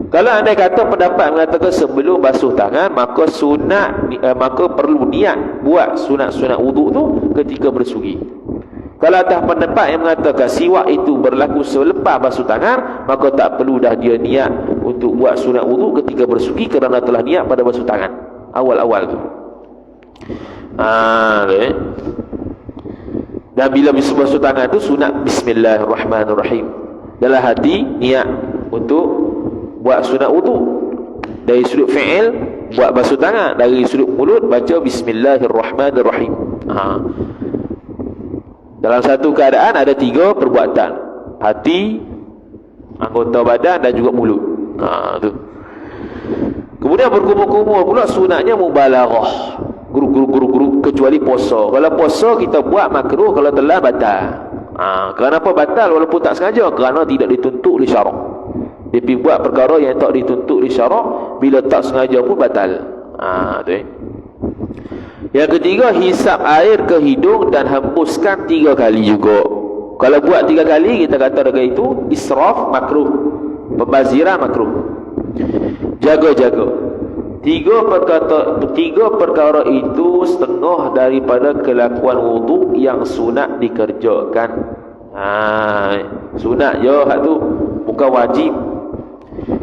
Kalau anda kata pendapat mengatakan sebelum basuh tangan, maka sunat, maka perlu niat buat sunat-sunat wudu tu ketika bersugi. Kalau atas pendapat yang mengatakan siwak itu berlaku selepas basuh tangan, maka tak perlu dah dia niat untuk buat sunat wudu ketika bersugi kerana telah niat pada basuh tangan awal-awal tu. Dan bila basuh tangan tu sunat bismillahirrahmanirrahim. Dalam hati niat untuk buat sunat wudu. Dari sudut fi'il buat basuh tangan, dari sudut mulut baca bismillahirrahmanirrahim. Dalam satu keadaan ada 3 perbuatan: hati, anggota badan dan juga mulut. Tu. Kemudian berkumur-kumur pula sunatnya mubalaghah. Guru-guru kecuali puasa. Kalau puasa kita buat makruh, kalau telah batal. Kenapa batal walaupun tak sengaja? Kerana tidak dituntut oleh syarak. Dia pergi buat perkara yang tak dituntut oleh syarak, bila tak sengaja pun batal. Tu. Yang ketiga, hisap air ke hidung dan hembuskan 3 kali juga. Kalau buat 3 kali, kita kata dengan itu israf, makruh. Pembaziran, makruh. Jaga-jaga. 3 perkara itu setengah daripada kelakuan wudu yang sunat dikerjakan. Sunat je hak tu, bukan wajib.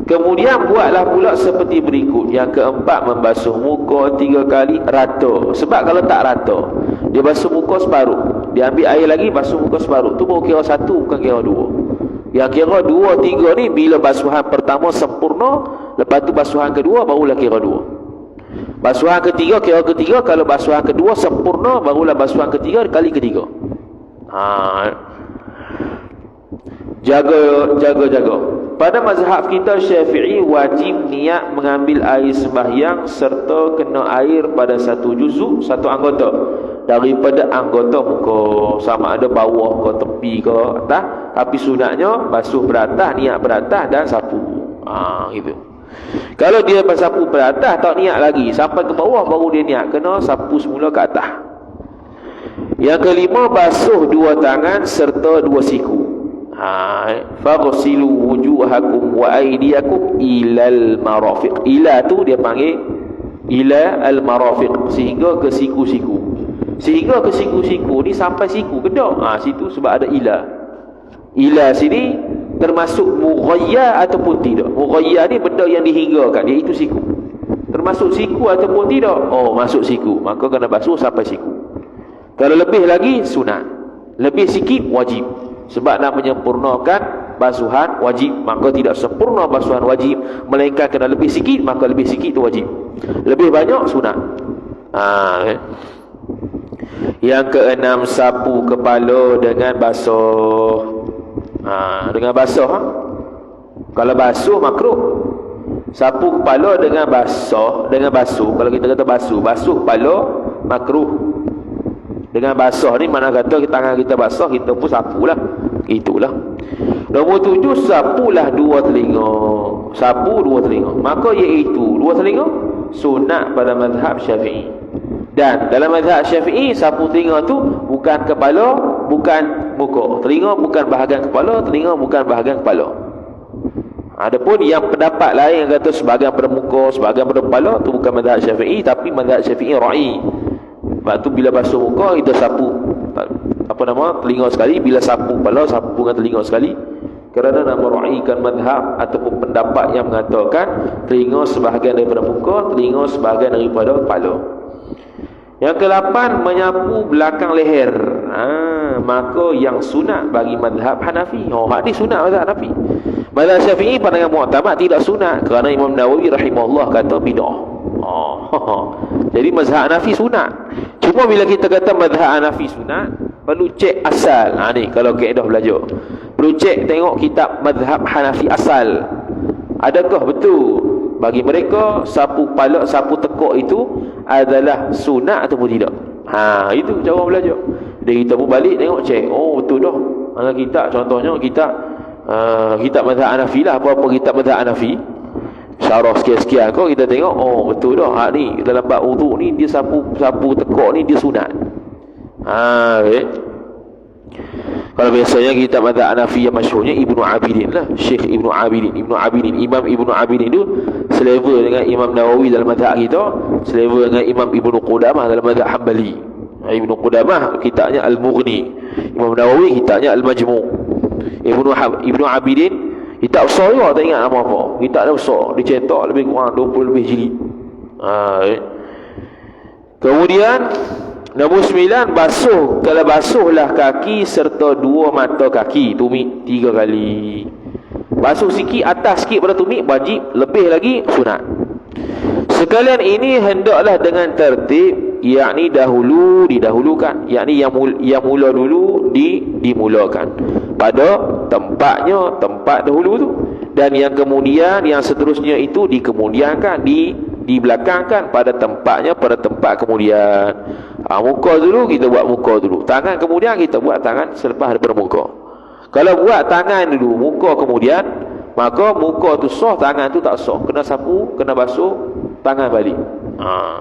Kemudian buatlah pula seperti berikut. Yang keempat, membasuh muka 3 kali rata. Sebab kalau tak rata, dia basuh muka separuh, dia ambil air lagi basuh muka separuh, tu baru kira 1, bukan kira 2. Yang kira 2, 3 ni bila basuhan pertama sempurna, lepas tu basuhan kedua barulah kira 2. Basuhan ketiga kira ketiga, kalau basuhan kedua sempurna barulah basuhan ketiga kali ketiga. Jaga. Pada mazhab kita Syafi'i, wajib niat mengambil air sembahyang serta kena air pada satu juzuk, satu anggota daripada anggota muka, sama ada bawah ke tepi ke atas. Tapi sunatnya basuh beratas, niat beratas dan sapu. Gitu. Kalau dia sapu pada atas tak niat lagi, sampai ke bawah baru dia niat, kena sapu semula ke atas. Yang kelima, basuh dua tangan serta dua siku. Faghsilu wujuhakum wa aydiyakum ilal marafiq. Ila tu dia panggil ila al marafiq, sehingga ke siku-siku. Sehingga ke siku-siku ni sampai siku kedok. Situ sebab ada ila. Ila sini termasuk mughayya ataupun tidak. Mughayya ni benda yang dihinggakan, iaitu siku. Termasuk siku ataupun tidak? Masuk siku. Maka kena basuh sampai siku. Kalau lebih lagi sunat. Lebih sikit wajib. Sebab nak menyempurnakan basuhan wajib, maka tidak sempurna basuhan wajib, melainkan kena lebih sikit, maka lebih sikit itu wajib. Lebih banyak sunat. Yang keenam, sapu kepala dengan basuh. Dengan basuh. Kalau basuh makruh. Sapu kepala dengan basuh. Kalau kita kata basuh kepala makruh. Dengan basuh ni mana kata tangan kita basuh, kita pun sapulah. Itulah. Nombor 7, sapulah dua telinga. Sapu dua telinga. Maka iaitu dua telinga sunat pada mazhab Syafi'i. Dan dalam mazhab Syafi'i, sapu telinga tu bukan kepala, bukan muka. Telinga bukan bahagian kepala, telinga bukan bahagian kepala. Adapun yang pendapat lain yang kata sebahagian pada muka, sebahagian pada kepala, tu bukan mazhab Syafi'i, tapi mazhab Syafi'i ra'i. Sebab tu bila basuh muka, kita sapu telinga sekali. Bila sapu kepala, sapu dengan telinga sekali. Kerana nak meraihkan madhab ataupun pendapat yang mengatakan telinga sebahagian daripada muka, telinga sebahagian daripada kepala. Yang ke-8, menyapu belakang leher. Maka yang sunat bagi madhab Hanafi. Hak ni sunat mazhab Hanafi. Mazhab Syafi'i pandangan mu'tamad tidak sunat, kerana Imam Nawawi rahimahullah kata bid'ah. Jadi mazhab Hanafi sunat. Cuma bila kita kata mazhab Hanafi sunat, perlu cek asal. Ni kalau kaedah belajar, perlu cek tengok kitab mazhab Hanafi asal. Adakah betul bagi mereka sapu kepala, sapu tekuk itu adalah sunat ataupun tidak? Itu cara belajar. Jadi kita pun balik tengok, cek. Betul dah. Kitab contohnya kitab mazhab Hanafi lah, apa-apa kitab mazhab Hanafi, syarah sekian-sekian kau, kita tengok, betul dah, hak ni dalam bab wuduk ni dia sapu tekuk ni dia sunat. Kalau biasanya kitab mazhab Hanafi yang masyhurnya Ibnu Abidin lah, Syekh Ibnu Abidin. Imam Ibnu Abidin itu selevel dengan Imam Nawawi dalam mazhab kita, selevel dengan Imam Ibnu Qudamah dalam mazhab Hanbali. Ibnu Qudamah kitabnya Al-Mughni, Imam Nawawi kitabnya Al-Majmu'. Ibnu Abidin kitab besar juga, tak ingat nama apa. Kitab dia besar, dicetak lebih kurang 20 lebih jilid. Kemudian nombor 9, basuhlah kaki serta dua mata kaki, tumit 3 kali. Basuh sikit, atas sikit pada tumit wajib, lebih lagi sunat. Sekalian ini hendaklah dengan tertib, yakni dahulu didahulukan, yakni yang mula dulu dimulakan pada tempatnya, tempat dahulu tu, dan yang kemudian yang seterusnya itu dikemudiankan, dibelakangkan pada tempatnya, pada tempat kemudian. Muka dulu kita buat muka dulu, tangan kemudian kita buat tangan selepas daripada muka. Kalau buat tangan dulu, muka kemudian, maka muka tu sah, tangan tu tak sah. Kena sapu, kena basuh tangan balik.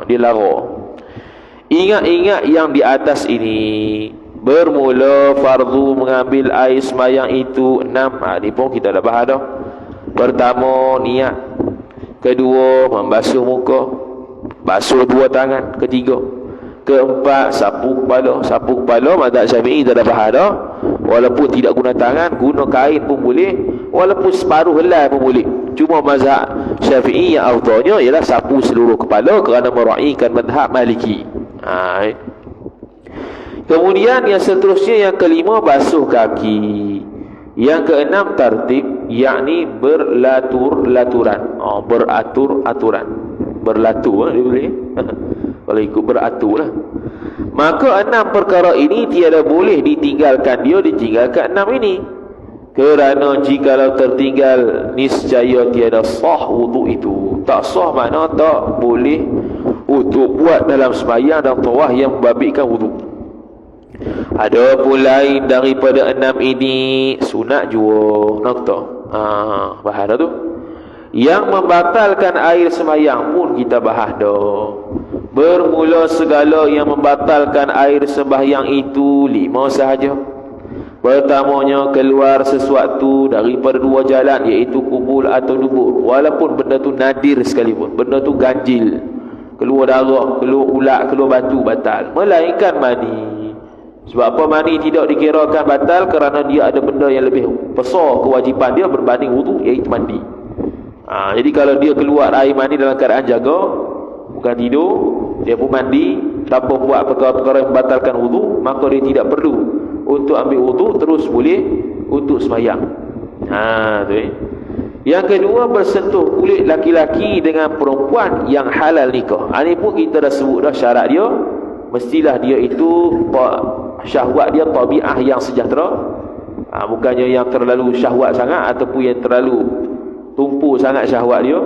Dia lara. Ingat-ingat yang di atas ini. Bermula fardu mengambil air sembahyang itu 6. Ini pun kita dah bahas dah. Pertama, niat. Kedua, membasuh muka, basuh dua tangan. Ketiga, keempat, sapu kepala. Sapu kepala mazhab Syafi'i kita dah bahas dah. Walaupun tidak guna tangan, guna kain pun boleh, walaupun separuh helai pun boleh. Cuma mazhab Syafi'i yang afdalnya ialah sapu seluruh kepala, kerana meraihkan mazhab Maliki. Kemudian yang seterusnya, yang kelima, basuh kaki. Yang keenam, tertib, yakni beratur-aturan. Beratur-aturan. Berlatur dia boleh. Kalau ikut beratur lah. Maka 6 perkara ini tiada boleh ditinggalkan 6 ini. Kerana jikalau tertinggal, niscaya tiada sah wuduk itu. Tak sah makna tak boleh untuk buat dalam sembahyang dan tawaf yang membabitkan wuduk. Ada pun lain daripada 6 ini, sunat jua. Nokta. Bahasa tu. Yang membatalkan air sembahyang pun kita bahas dah. Bermula segala yang membatalkan air sembahyang itu 5 sahaja. Pertamanya, keluar sesuatu daripada 2 jalan, iaitu kubul atau dubur. Walaupun benda tu nadir sekalipun, benda tu ganjil, keluar darah, keluar ulat, keluar batu, batal. Melainkan mani. Sebab apa mani tidak dikirakan batal? Kerana dia ada benda yang lebih besar kewajipan dia berbanding wudu, iaitu mandi. Jadi kalau dia keluar air mani dalam keadaan jaga, bukan tidur, dia pun mandi tanpa buat perkara-perkara yang membatalkan wudu, maka dia tidak perlu untuk ambil wudu, terus boleh untuk sembahyang. Tu. Yang kedua, bersentuh kulit laki-laki dengan perempuan yang halal nikah. Ini pun kita dah sebut dah syarat dia, mestilah dia itu syahwat dia tabiah yang sejahtera. Bukannya yang terlalu syahwat sangat ataupun yang terlalu tumpu sangat syahwat dia.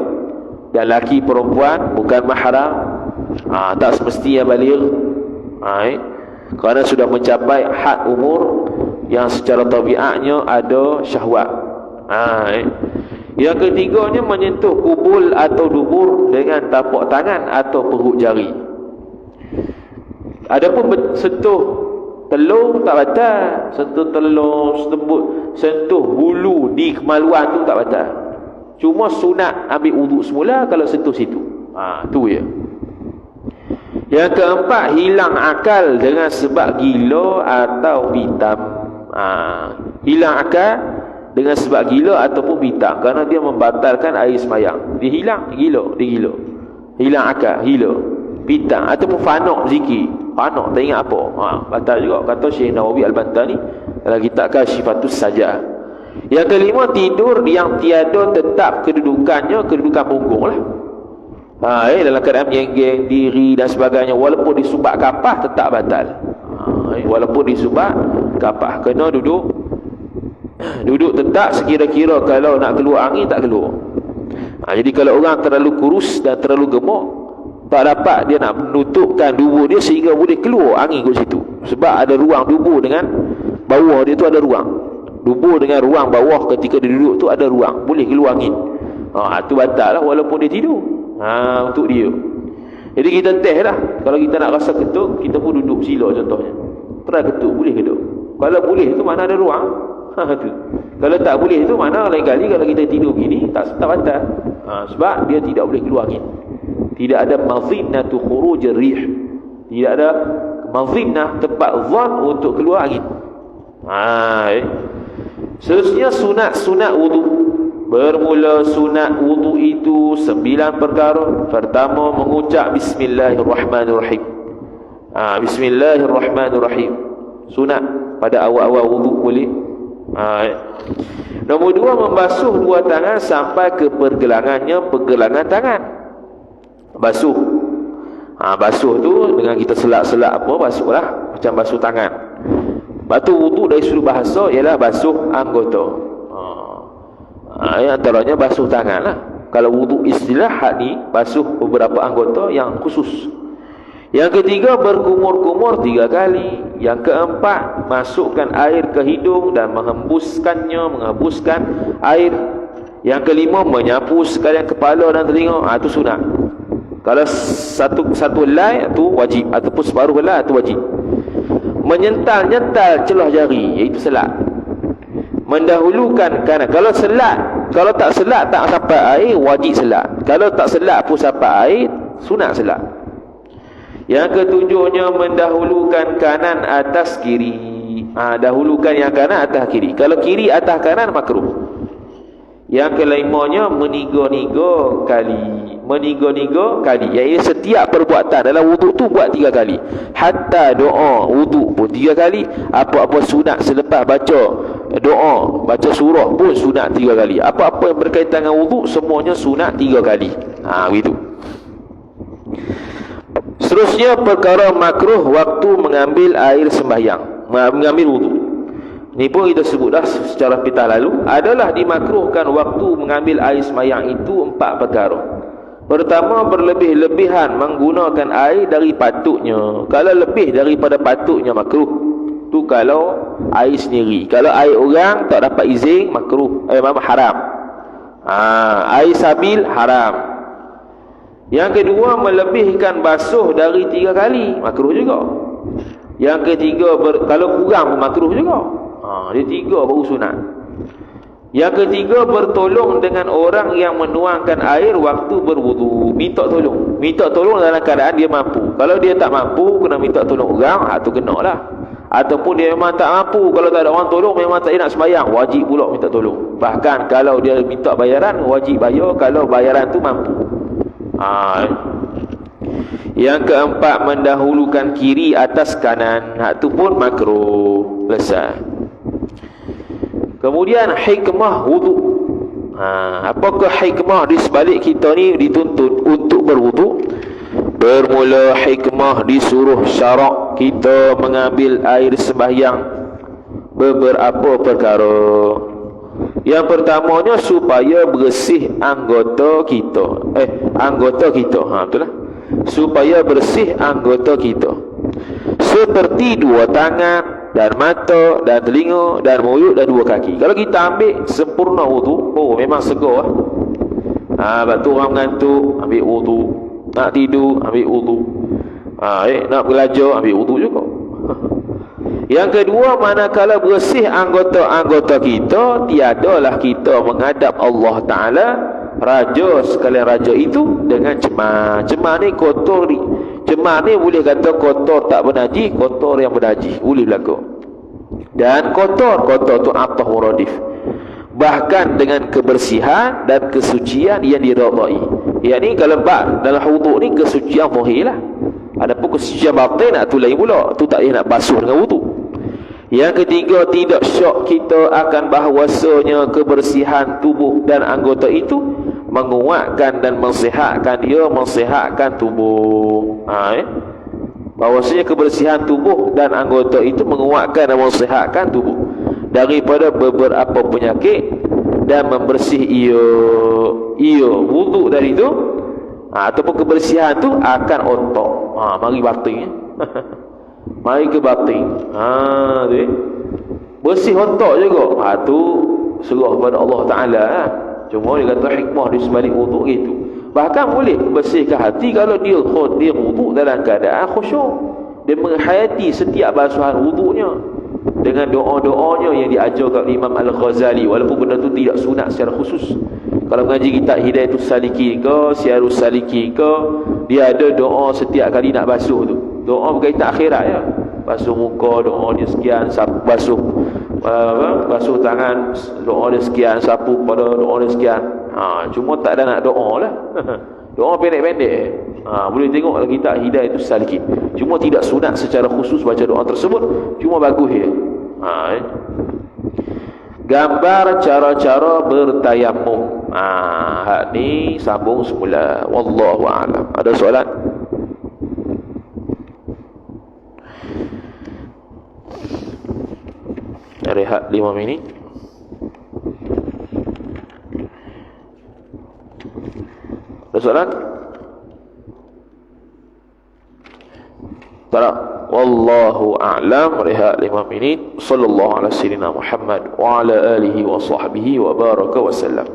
Dan laki perempuan bukan mahram, tak semestinya baligh, kerana sudah mencapai had umur yang secara tabiatnya ada syahwat. Yang ketiganya, menyentuh kubul atau dubur dengan tapak tangan atau perut jari. Adapun sentuh telur tak batal. Sentuh telur, sentuh bulu di kemaluan tu tak batal. Cuma sunat ambil wuduk semula kalau sentuh situ. Tu je. Yang keempat, hilang akal dengan sebab gila atau pitam. Hilang akal dengan sebab gila ataupun pitam, kerana dia membatalkan air sembahyang. Dia hilang, dia gila. Hilang akal, gila, pitam, ataupun fanok zikir. Fanok tak ingat apa, batal juga. Kata Syekh Nawawi Al-Bantani dalam kitab Syifatus Sajah. Yang kelima, tidur yang tiada tetap kedudukannya, kedudukan punggung lah. Dalam keadaan menyenggeng diri dan sebagainya, walaupun disubat kapah tetap batal. Walaupun disubat kapah, kena duduk tetap sekira-kira. Kalau nak keluar angin tak keluar. Jadi kalau orang terlalu kurus dan terlalu gemuk, tak dapat dia nak menutupkan dubur dia sehingga boleh keluar angin kat situ. Sebab ada ruang dubur dengan bawah dia tu, ada ruang dubur dengan ruang bawah. Ketika dia duduk tu ada ruang, boleh keluar angin. Tu batal lah walaupun dia tidur. Untuk dia. Jadi kita test lah. Kalau kita nak rasa ketuk, kita pun duduk sila contohnya. Try ketuk, boleh ketuk. Kalau boleh tu mana ada ruang. Tu. Kalau tak boleh tu mana lain kali kalau kita tidur gini tak batal. Sebab dia tidak boleh keluar angin. Tidak ada mazinnatu khuruj rih. Tidak ada mazinnah, tempat zon untuk keluar angin. Seterusnya, sunat wudu. Bermula sunat wudu itu 9 perkara. Pertama, mengucap Bismillahirrahmanirrahim. Bismillahirrahmanirrahim. Sunat pada awal-awal wudu boleh. Nombor 2, membasuh 2 tangan sampai ke pergelangan tangan. Basuh. Basuh tu dengan kita selak-selak apa, basuhlah macam basuh tangan. Batu wudu dari sudut bahasa ialah basuh anggota. Antaranya basuh tangan lah. Kalau wudu istilah ni, basuh beberapa anggota yang khusus. Yang ketiga, berkumur-kumur 3 kali. Yang keempat, masukkan air ke hidung dan menghembuskan air. Yang kelima, menyapu sekalian kepala dan telinga. Itu sunat. Kalau satu helai itu wajib, ataupun separuh helai itu wajib. Menyental celah jari, iaitu selat. Mendahulukan kanan. Kalau tak selat tak sampai air, wajib selat. Kalau tak selat pun sampai air, sunat selat. Yang ketujuhnya, mendahulukan kanan atas kiri. Dahulukan yang kanan atas kiri. Kalau kiri atas kanan, makruh. Yang kelimanya, meniga-niga kali. Iaitu setiap perbuatan dalam wuduk tu buat 3 kali. Hatta doa wuduk pun 3 kali. Apa-apa sunat selepas baca doa, baca surah pun sunat 3 kali. Apa-apa yang berkaitan dengan wuduk, semuanya sunat 3 kali. Begitu. Seterusnya, perkara makruh waktu mengambil air sembahyang, mengambil wuduk. Ini pun kita sebut dah secara pitah lalu. Adalah dimakruhkan waktu mengambil air sembahyang itu 4 perkara. Pertama, berlebih-lebihan menggunakan air dari patutnya. Kalau lebih daripada patutnya, makruh. Tu kalau air sendiri. Kalau air orang tak dapat izin, makruh, haram. Air sabil haram. Yang kedua, melebihkan basuh dari 3 kali, makruh juga. Yang ketiga, kalau kurang pun makruh juga. Dia 3 baru sunat. Yang ketiga, bertolong dengan orang yang menuangkan air waktu berwudu. Minta tolong. Minta tolong dalam keadaan dia mampu. Kalau dia tak mampu, kena minta tolong orang, tu kena lah. Ataupun dia memang tak mampu, kalau tak ada orang tolong, memang tak nak sembahyang, wajib pula minta tolong. Bahkan kalau dia minta bayaran, wajib bayar kalau bayaran tu mampu. Yang keempat, mendahulukan kiri atas kanan. Tu pun makruh. Selesai. Kemudian hikmah wudu. Apakah hikmah di sebalik kita ni dituntut untuk berwudu? Bermula hikmah disuruh syarak kita mengambil air sembahyang beberapa perkara. Yang pertamanya supaya bersih anggota kita. Betul lah. Supaya bersih anggota kita. Seperti 2 tangan dan mata dan telinga dan mulut dan 2 kaki. Kalau kita ambil sempurna wudu, memang segar lah. Lepas tu orang mengantuk, ambil wudu. Nak tidur, ambil wudu. Nak belajar, ambil wudu juga. Yang kedua, manakala bersih anggota-anggota kita, tiadalah kita menghadap Allah Ta'ala, Raja sekalian Raja itu, dengan cemar. Cemar ni kotor. Cemar ni boleh kata kotor tak bernajis, kotor yang bernajis, boleh berlaku. Dan kotor tu atah muradif. Bahkan dengan kebersihan dan kesucian yang diradai. Yang ni kalau dalam wudu ni kesucian zahir lah. Adapun kesucian batin tu lain pula. Tu tak boleh nak basuh dengan wudu. Yang ketiga, tidak syak kita akan bahawasanya kebersihan tubuh dan anggota itu menguatkan dan mensihatkan mensihatkan tubuh. Bahawasanya kebersihan tubuh dan anggota itu menguatkan dan mensihatkan tubuh daripada beberapa penyakit dan membersih ia wudu dari itu. Ataupun kebersihan tu akan otak. Mari batin. Mari ke batin. Bersih otak juga. Tu serah kepada Allah Ta'ala. Cuma dia kata hikmah di sebalik wudu itu. Bahkan boleh bersihkan hati kalau dia wudu dalam keadaan khusyuk. Dia menghayati setiap basuhan wudunya dengan doa-doanya yang diajarkan Imam Al-Ghazali, walaupun benda tu tidak sunat secara khusus. Kalau mengaji kitab Hidayatus Salikin ke Syiarus Salikin ke, dia ada doa setiap kali nak basuh tu. Doa berkaitan akhirat ya. Basuh muka, doa dia sekian, basuh tangan, doa dia sekian, sapu pada doa dia sekian. Cuma tak ada nak doa lah. Doa pendek-pendek. Boleh tengok dalam kitab Hidayatus Salikin. Cuma tidak sunat secara khusus baca doa tersebut, cuma bagus ya. Gambar cara-cara bertayamum. Hak ni sambung semula. Wallahu a'lam. Ada soalan? Rehat 5 minit. Ada soalan? Tak. Wallahu a'lam. Rehat 5 minit. Sallallahu ala sayyidina Muhammad wa ala alihi wa sahbihi wa baraka wa sallam.